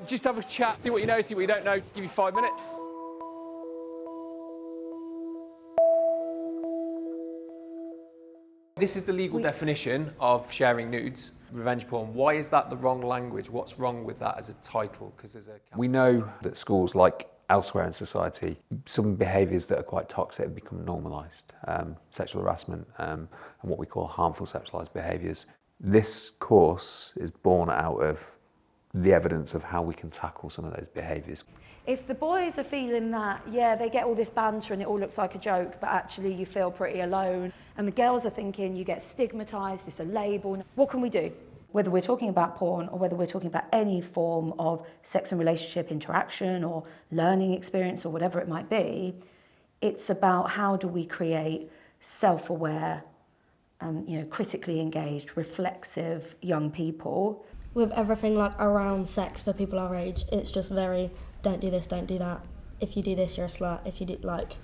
Just have a chat, see what you know, see what you don't know. Give you 5 minutes. This is the legal definition of sharing nudes, revenge porn. Why is that the wrong language? What's wrong with that as a title? We know that schools, like elsewhere in society, some behaviours that are quite toxic have become normalised. Sexual harassment and what we call harmful sexualised behaviours. This course is born out of the evidence of how we can tackle some of those behaviours. If the boys are feeling that, yeah, they get all this banter and it all looks like a joke, but actually you feel pretty alone, and the girls are thinking you get stigmatised, it's a label, what can we do? Whether we're talking about porn or whether we're talking about any form of sex and relationship interaction or learning experience or whatever it might be, it's about how do we create self-aware, critically engaged, reflexive young people. With everything like around sex for people our age, it's just very, don't do this, don't do that. If you do this, you're a slut. If you do,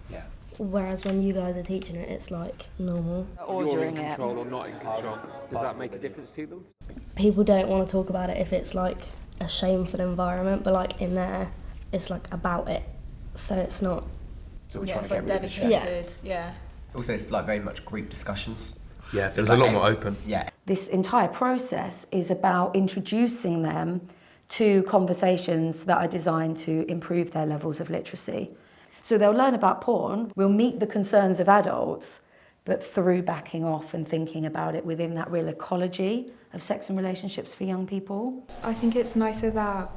Yeah. Whereas when you guys are teaching it, it's like normal. You're in control or not in control. Does that make a difference to them? People don't want to talk about it if it's like a shameful environment, but like in there, it's like about it. So it's not. So we're Yeah, trying it's to like get rid of the shame. dedicated, yeah. Also, it's like very much group discussions. Yeah, it was a lot more open. Yeah. This entire process is about introducing them to conversations that are designed to improve their levels of literacy. So they'll learn about porn, we'll meet the concerns of adults, but through backing off and thinking about it within that real ecology of sex and relationships for young people. I think it's nicer that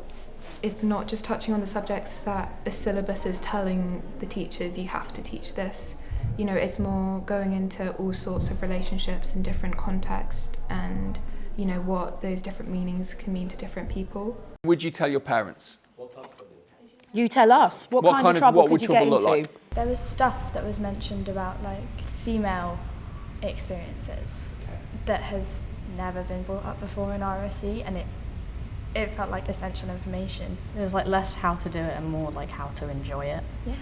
it's not just touching on the subjects that a syllabus is telling the teachers you have to teach this. You know, it's more going into all sorts of relationships in different contexts and, you know, what those different meanings can mean to different people. Would you tell your parents? You tell us, what kind of trouble could you get into? Like? There was stuff that was mentioned about like female experiences that has never been brought up before in RSE, and it felt like essential information. There's like less how to do it and more like how to enjoy it. Yeah.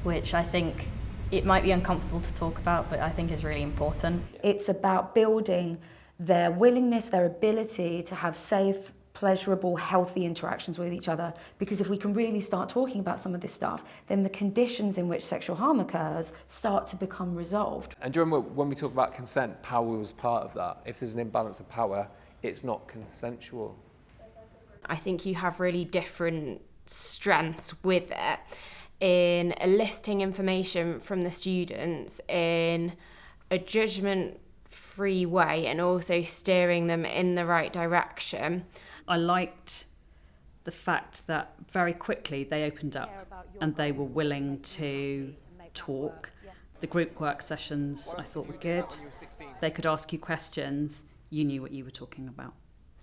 Which I think it might be uncomfortable to talk about, but I think is really important. It's about building their willingness, their ability to have safe, pleasurable, healthy interactions with each other. Because if we can really start talking about some of this stuff, then the conditions in which sexual harm occurs start to become resolved. And do you remember when we talk about consent, power was part of that? If there's an imbalance of power, it's not consensual. I think you have really different strengths with it in eliciting information from the students in a judgment-free way and also steering them in the right direction. I liked the fact that very quickly they opened up and they were willing to talk. The group work sessions I thought were good. They could ask you questions, you knew what you were talking about.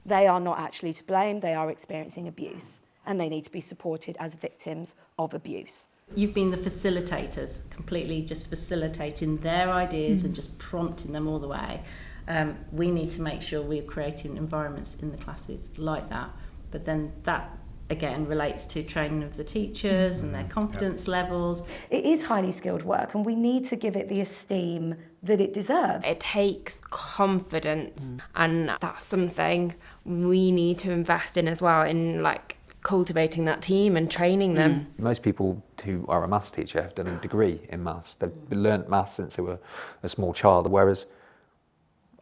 They are not actually to blame, they are experiencing abuse, and they need to be supported as victims of abuse. You've been the facilitators, completely just facilitating their ideas and just prompting them all the way. We need to make sure we're creating environments in the classes like that. But then that, again, relates to training of the teachers and their confidence levels. It is highly skilled work, and we need to give it the esteem that it deserves. It takes confidence, and that's something we need to invest in as well, in like cultivating that team and training them. Most people who are a maths teacher have done a degree in maths. They've learnt maths since they were a small child, whereas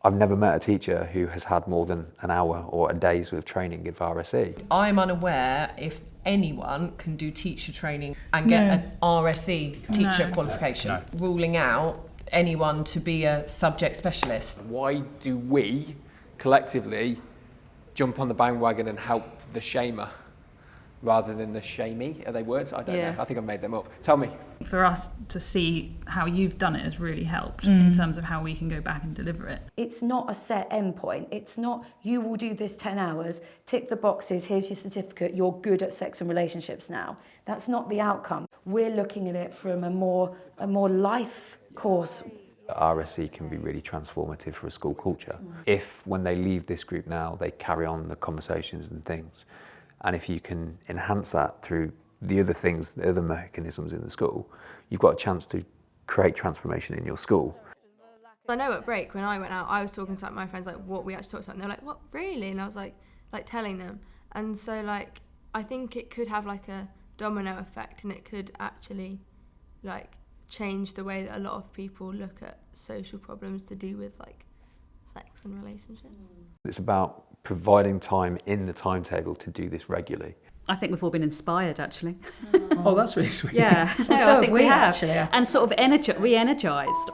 I've never met a teacher who has had more than an hour or a day's worth of training of RSE. I'm unaware if anyone can do teacher training and get an RSE teacher qualification, ruling out anyone to be a subject specialist. Why do we collectively jump on the bandwagon and help the shamer rather than the shamey? Are they words? I don't know. I think I made them up. Tell me. For us to see how you've done it has really helped in terms of how we can go back and deliver it. It's not a set endpoint. It's not, you will do this 10 hours, tick the boxes, here's your certificate, you're good at sex and relationships now. That's not the outcome. We're looking at it from a more life course. RSE can be really transformative for a school culture. If when they leave this group now, they carry on the conversations and things, and if you can enhance that through the other things, the other mechanisms in the school, you've got a chance to create transformation in your school. I know at break, when I went out, I was talking to my friends, like, what we actually talked about, and they were like, what, really? And I was like telling them. And so, like, I think it could have like a domino effect, and it could actually like change the way that a lot of people look at social problems to do with like sex and relationships. It's about providing time in the timetable to do this regularly. I think we've all been inspired, actually. Oh, that's really sweet. Yeah, no, So I think we have. actually. And sort of re-energised.